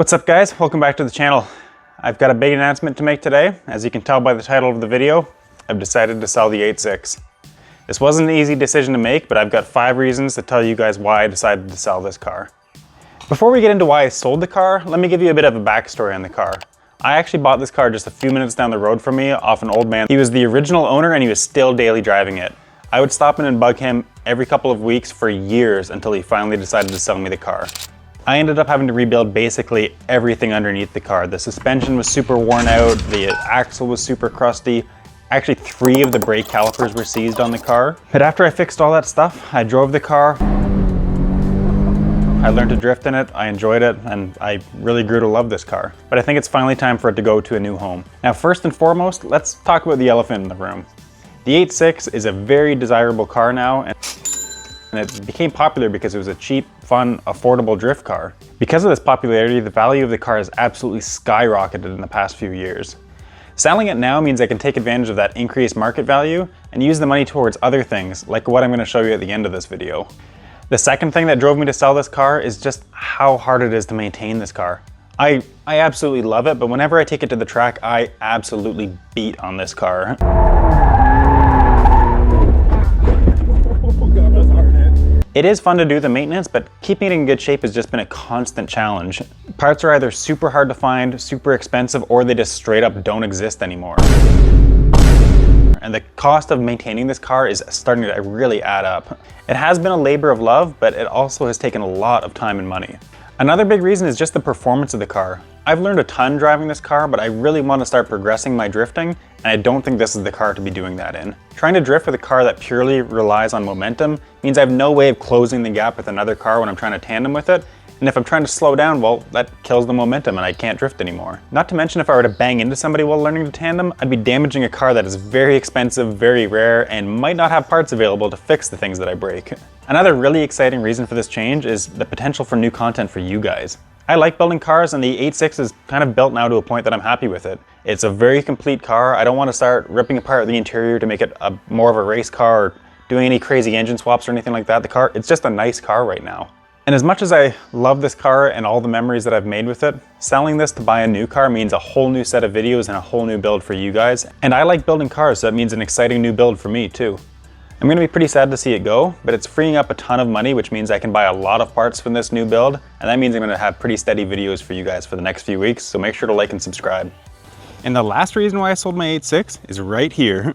What's up guys, welcome back to the channel. I've got a big announcement to make today. As you can tell by the title of the video, I've decided to sell the ae86. This wasn't an easy decision to make, but I've got 5 reasons to tell you guys why I decided to sell this car. Before we get into why I sold the car, let me give you a bit of a backstory on the car. I actually bought this car just a few minutes down the road from me off an old man. He was the original owner and he was still daily driving it. I would stop in and bug him every couple of weeks for years until he finally decided to sell me the car. I ended up having to rebuild basically everything underneath the car. The suspension was super worn out, the axle was super crusty. Actually, 3 of the brake calipers were seized on the car. But after I fixed all that stuff, I drove the car. I learned to drift in it, I enjoyed it, and I really grew to love this car. But I think it's finally time for it to go to a new home. Now, first and foremost, let's talk about the elephant in the room. The ae86 is a very desirable car now, and it became popular because it was a cheap, fun, affordable drift car. Because of this popularity, the value of the car has absolutely skyrocketed in the past few years. Selling it now means I can take advantage of that increased market value and use the money towards other things, like what I'm going to show you at the end of this video. The second thing that drove me to sell this car is just how hard it is to maintain this car. I absolutely love it, but whenever I take it to the track, I absolutely beat on this car. It is fun to do the maintenance, but keeping it in good shape has just been a constant challenge. Parts are either super hard to find, super expensive, or they just straight up don't exist anymore. And the cost of maintaining this car is starting to really add up. It has been a labor of love, but it also has taken a lot of time and money. Another big reason is just the performance of the car. I've learned a ton driving this car, but I really want to start progressing my drifting, and I don't think this is the car to be doing that in. Trying to drift with a car that purely relies on momentum means I have no way of closing the gap with another car when I'm trying to tandem with it, and if I'm trying to slow down, well, that kills the momentum and I can't drift anymore. Not to mention, if I were to bang into somebody while learning to tandem, I'd be damaging a car that is very expensive, very rare, and might not have parts available to fix the things that I break. Another really exciting reason for this change is the potential for new content for you guys. I like building cars, and the ae86 is kind of built now to a point that I'm happy with it. It's a very complete car. I don't want to start ripping apart the interior to make it more of a race car or doing any crazy engine swaps or anything like that. It's just a nice car right now. And as much as I love this car and all the memories that I've made with it, selling this to buy a new car means a whole new set of videos and a whole new build for you guys. And I like building cars, so that means an exciting new build for me too. I'm going to be pretty sad to see it go, but it's freeing up a ton of money, which means I can buy a lot of parts from this new build, and that means I'm going to have pretty steady videos for you guys for the next few weeks, so make sure to like and subscribe. And the last reason why I sold my ae86 is right here.